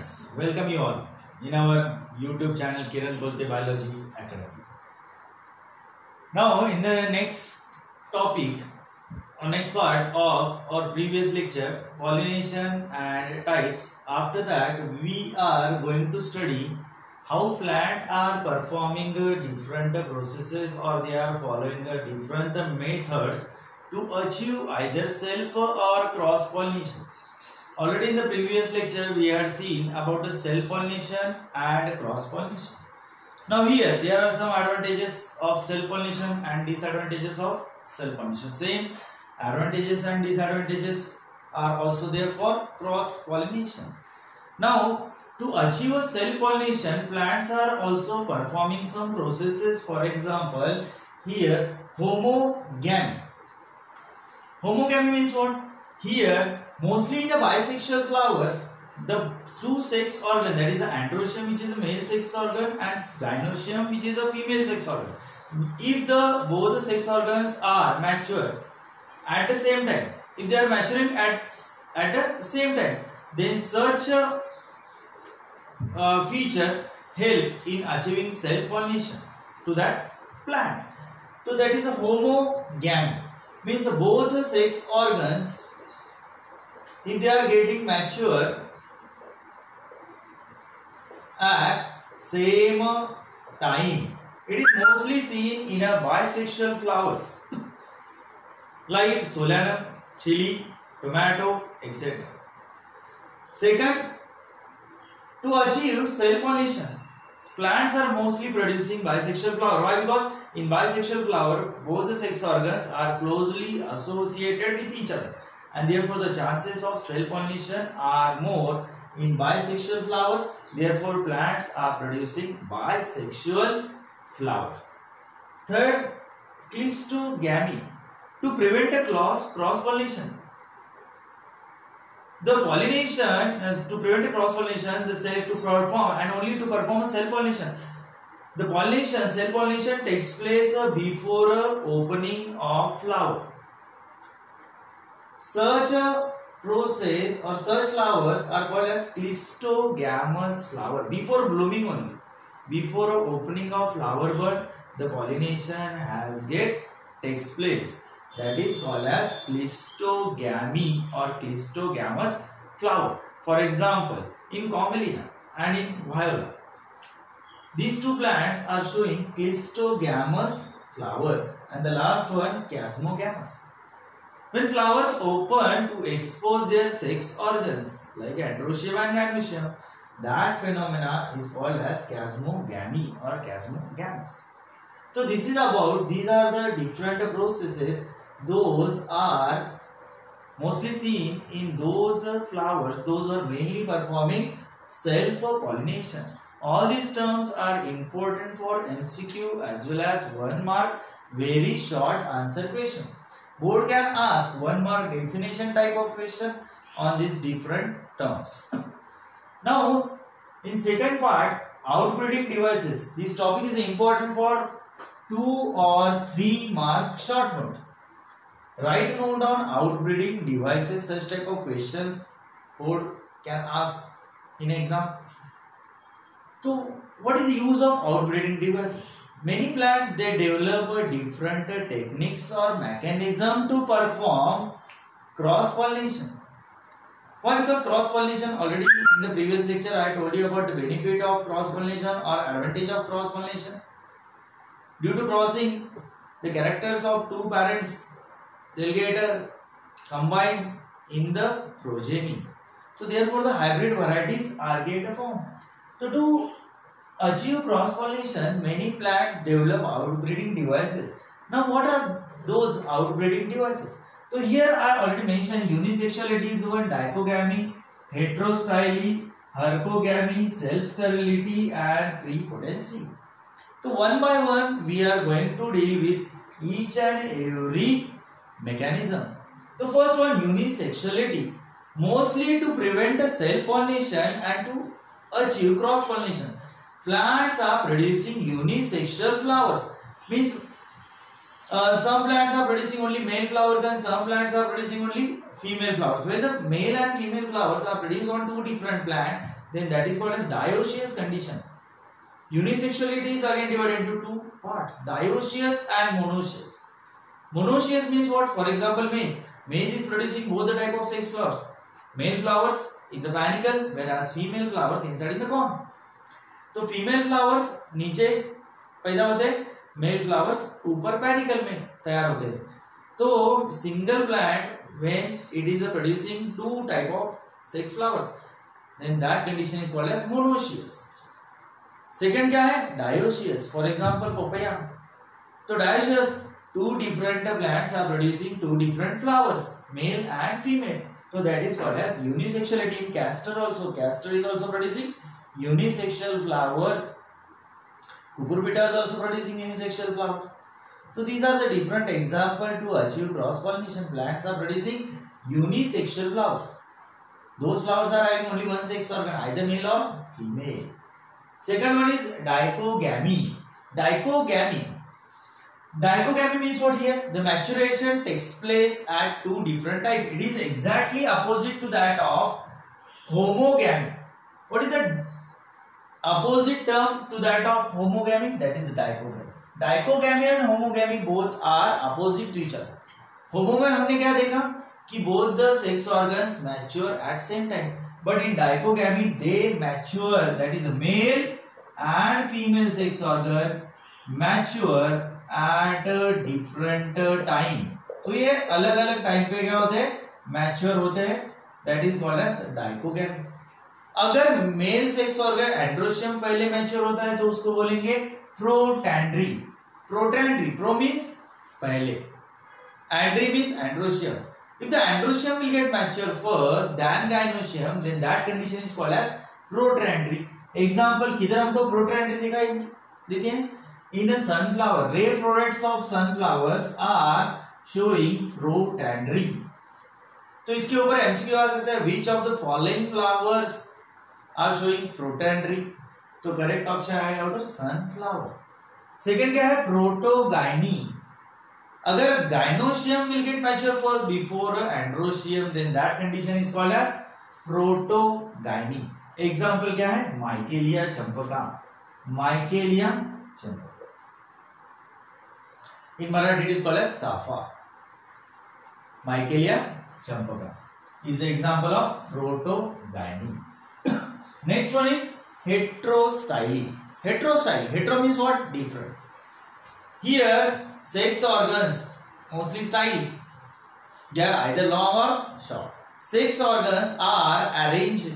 students, welcome you all in our YouTube channel Kiran Bolte Biology Academy. Now in the next topic or next part of our previous lecture, pollination and types, after that we are going to study how plants are performing different processes or they are following different methods to achieve either self or cross pollination. Already in the previous lecture we had seen about the self pollination and cross pollination. Now here there are some advantages of self pollination and disadvantages of self pollination. Same advantages and disadvantages are also there for cross pollination. Now to achieve a self pollination, plants are also performing some processes. For example, here homogamy. Homogamy means what? Here mostly in the bisexual flowers, the two sex organ, that is the androecium which is the male sex organ and gynoecium which is the female sex organ. If both the sex organs are mature at the same time, if they are maturing at the same time, then such a feature help in achieving self-pollination to that plant. So that is a homogamy, means both the sex organs, if they are getting mature at same time. It is mostly seen in a bisexual flowers like solanum, chili, tomato, etc. Second, to achieve self-pollination, plants are mostly producing bisexual flower. Why? Because in bisexual flower, both the sex organs are closely associated with each other, and therefore the chances of self-pollination are more in bisexual flower. Therefore plants are producing bisexual flower. Third, cleistogamy, to prevent a cross-pollination. The pollination, to prevent a cross-pollination, they say to perform and only to perform a self-pollination. The pollination, self-pollination takes place before opening of flower. Such a process or such flowers are called as cleistogamous flower. Before blooming only, before opening of flower bud, the pollination takes place. That is called as cleistogamy or cleistogamous flower. For example, in Commelina and in Viola, these two plants are showing cleistogamous flower, and the last one chasmogamous. When flowers open to expose their sex organs like androecium and gynoecium, that phenomena is called as chasmogamy or chasmogamous. So these are the different processes. Those are mostly seen in those flowers, those are mainly performing self-pollination. All these terms are important for MCQ as well as 1 mark very short answer question. Board can ask 1 mark definition type of question on these different terms. Now, in second part, outbreeding devices. This topic is important for 2 or 3 mark short note. Write note down outbreeding devices. Such type of questions board can ask in exam. So, what is the use of outbreeding devices? Many plants, they develop different techniques or mechanism to perform cross-pollination. Why? Because cross-pollination, already in the previous lecture I told you about the benefit of cross-pollination or advantage of cross-pollination. Due to crossing, the characters of two parents, they will get combined in the progeny. So therefore the hybrid varieties are get formed. So to achieve cross-pollination, many plants develop outbreeding devices. Now what are those outbreeding devices? So here I already mentioned unisexuality is one, dipogamy, heterostyly, herpogamy, self-sterility and prepotency. So one by one we are going to deal with each and every mechanism. The first one, unisexuality, mostly to prevent a self-pollination and to achieve cross-pollination. Plants are producing unisexual flowers, means Some plants are producing only male flowers and some plants are producing only female flowers. When the male and female flowers are produced on two different plants, then that is called as dioecious condition. Unisexuality is again divided into two parts, dioecious and monoecious. Monoecious means what? For example, maize. Maize is producing both the type of sex flowers. Male flowers in the panicle, whereas female flowers inside in the corn. तो female flowers नीचे पैदा होते हैं, male flowers ऊपर panicle में तैयार होते हैं. तो single plant when it is producing two type of sex flowers, then that condition is called as monoecious. Second क्या है? डायोशियस. For example papaya. तो dioecious, two different plants are producing two different flowers, male and female. So that is called as unisexuality. In castor also, castor is also producing unisexual flower. Cucurbita is also producing unisexual flower. So these are the different examples to achieve cross pollination. Plants are producing unisexual flowers. Those flowers are having only one sex organ, either male or female. Second one is dicogamy. Dicogamy. Dicogamy means what here? The maturation takes place at two different types. It is exactly opposite to that of homogamy. What is the opposite term to that of homogamy? That is dicogamy. Dicogamy and homogamy both are opposite to each other. Homo में हमने क्या देखा कि both the sex organs mature at same time. But in dicogamy they mature, that is male and female sex organ mature at different time. तो ये अलग अलग time पे क्या होते हैं? मैच्योर होते हैं. That is called as dichogamy. अगर मेल सेक्स ऑर्गन एंड्रोशियम पहले मैच्योर होता है तो उसको बोलेंगे प्रोटैंड्री. प्रोटैंड्री, प्रो मीन्स पहले, andry means androecium. If the androecium will get mature first than gynoecium, then that condition is called as protandry. Example, किधर हमको protandry दिखाई देती है? In a sunflower, rare florets of sunflowers are showing protandry. तो इसके ऊपर MCQ आ सकता है, which of the following flowers are showing protandry? तो करेक्ट ऑप्शन आएगा उधर sunflower. सेकंड क्या है? प्रोटोगाइनी. अगर gynoecium will get mature first before androecium, then that condition is called as protogyny. Example क्या है? Michelia champaka. Michelia champaka. In Marathi it is called as Safa. Michelia champaka is the example of protogyny. Next one is heterostyly. Heterostyly. Hetero means what? Different. Here sex organs mostly style. They are either long or short. Sex organs are arranged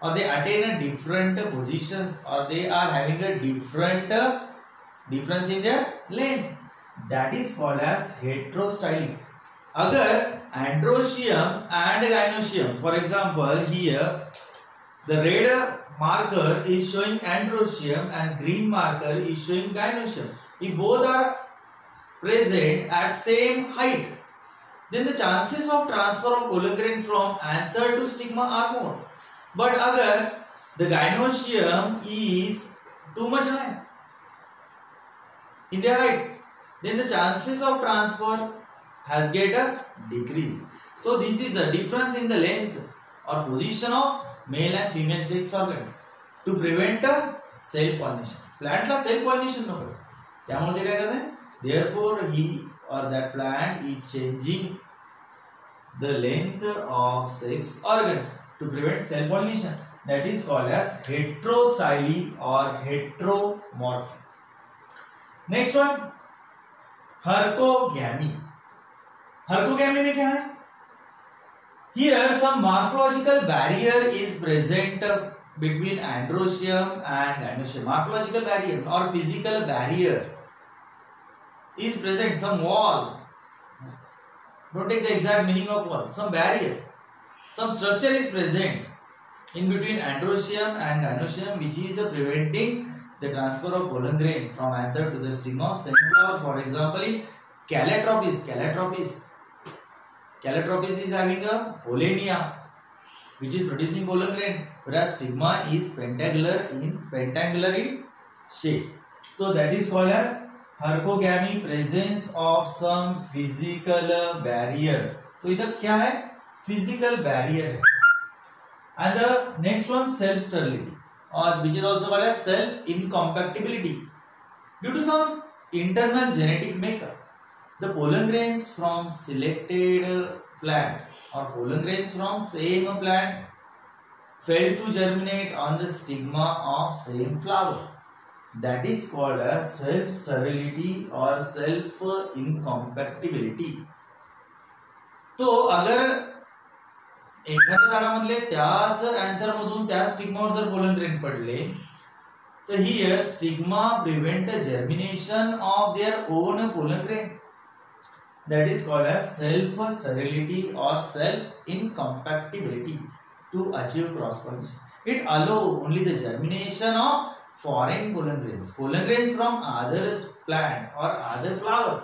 or they attain a different positions or they are having a different difference in their length. That is called as heterostyly. अगर androecium and gynoecium, for example here the red marker is showing androecium and green marker is showing gynoecium. If both are present at same height, then the chances of transfer of pollen grain from anther to stigma are more. But agar the gynoecium is too much high in their height, then the chances of transfer has get a decrease. So this is the difference in the length or position of male and female sex organ to prevent self pollination. Plant La self pollination नको. त्यामुळे काय करते हैं? Therefore he or that plant is changing the length of sex organ to prevent self pollination. That is called as heterostyly or heteromorphy. Next one, hercogamy. Hercogamy में क्या है? Here some morphological barrier is present between androecium and gynoecium. Morphological barrier or physical barrier is present, some wall. Don't take the exact meaning of wall. Some barrier, some structure is present in between androecium and gynoecium, which is preventing the transfer of pollen grain from anther to the stigma of sunflower. For example, in Calotropis is having a pollinia, which is producing pollen grain, whereas stigma is pentaangular in shape. So that is called as herkogamy presence of some physical barrier, तो इधर क्या है, physical barrier है. And the next one self sterility, और which is also called as self incompatibility due to some internal genetic makeup. The pollen grains from selected plant or pollen grains from same plant fail to germinate on the stigma of same flower. That is called as self sterility or self incompatibility. तो अगर एखाद्या झाडामधले त्याच anther मधून त्या स्टिग्मावर जर pollen grain पडले, so here stigma prevent the germination of their own pollen grain. That is called as self sterility or self incompatibility to achieve cross pollination. It allows only the germination of foreign pollen grains from other plant or other flower.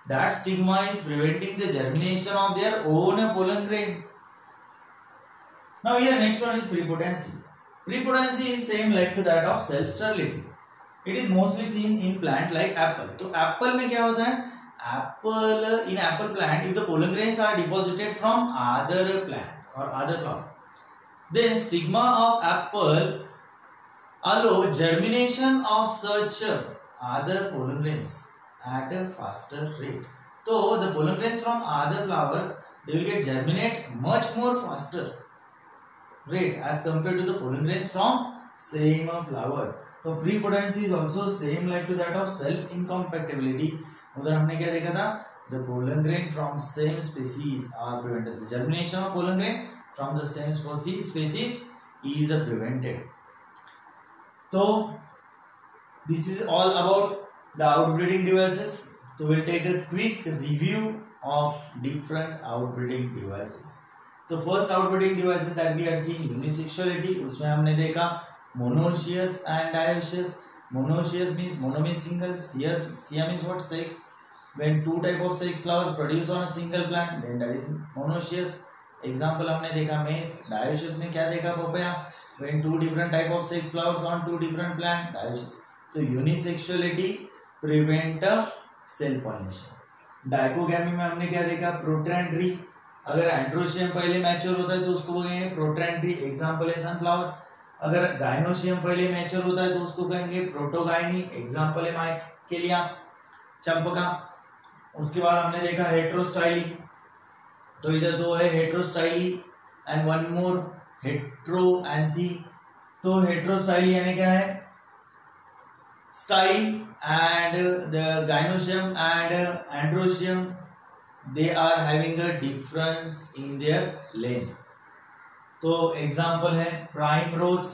That stigma is preventing the germination of their own pollen grain. Now here next one is prepotency. Prepotency is same like to that of self sterility. It is mostly seen in plant like apple. तो apple में क्या होता है, in apple plant if the pollen grains are deposited from other plant or other flower, then stigma of apple allow germination of such other pollen grains at a faster rate. So the pollen grains from other flower, they will get germinate much more faster rate as compared to the pollen grains from same flower. So prepotency is also same like to that of self incompatibility. उधर हमने क्या देखा था, the pollen grain from same species are prevented. The germination of pollen grain from the same species is prevented. So this is all about the outbreeding devices. So we'll take a quick review of different outbreeding devices. तो first outbreeding devices that we had seen unisexuality, उसमें हमने देखा monoecious and dioecious. Monoecious means mono means single, ecia means what, sex. When two type of sex flowers produce on a single plant then that is monoecious. Example हमने देखा maize. Dioecious में क्या देखा, papaya. When two different type of sex flowers on two different plant, dioecious. तो unisexuality prevent self pollination. Dichogamy में हमने क्या देखा, प्रोट्रैंडरी. अगर एंड्रोशियम पहले मैच्योर होता है तो उसको कहेंगे प्रोट्रैंडरी, एग्जांपल है सनफ्लावर. अगर गाइनोशियम पहले मैच्योर होता है तो उसको कहेंगे प्रोटोगाइनी, एग्जांपल है माइकेलिया, चंपका. उसके बाद हमने देखा हेट्रोस्टाइली, तो इधर दो है हेट्रोस्टाइली एंड वन मोर हेट्रोएंथी. तो हेट्रोस्टाइली यानी क्या है, style and the gynoecium and androecium they are having a difference in their length. तो एग्जाम्पल है प्राइम रोज.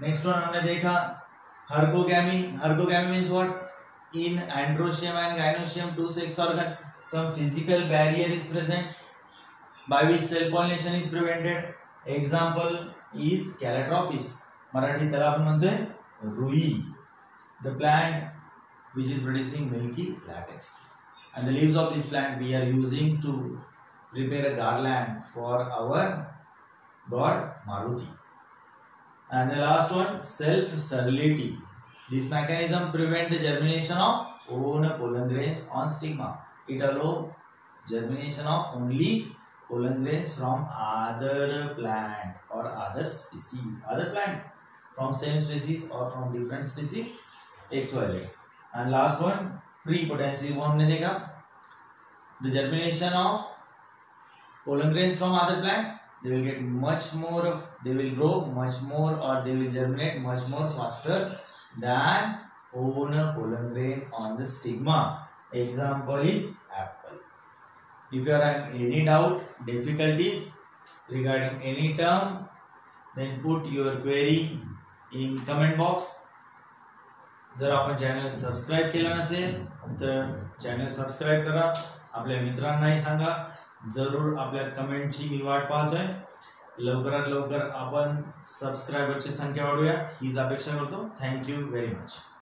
नेक्स्ट वन हमने देखा herkogamy. Herkogamy means what, in androecium and gynoecium two sex organ some physical barrier is present by which cell pollination is prevented. Example is Calotropis. Marathi त्याला आपण म्हणतोय रुई. The plant which is producing milky latex. And the leaves of this plant we are using to prepare a garland for our god Maruti. And the last one, self sterility. This mechanism prevent the germination of own pollen grains on stigma. It allows germination of only pollen grains from other plant or other species, other plant from same species or from different species XYZ. And last one, prepotency. वो हमने देखा the germination of pollen grains from other plant, they will get much more of, they will grow much more or they will germinate much more faster than own pollen grain on the stigma. Example is apple. If you are having any doubt, difficulties regarding any term, then put your query in comment box. जर आपण channel subscribe केलं नसेल तर channel subscribe करा, आपल्या मित्रांनाही सांगा. जरूर आपल्या कमेंटची मी वाट पाहतोय. लवकरात लवकर आपण सबस्क्रायबरची संख्या वाढवूया हीच अपेक्षा करतो. Thank you very much.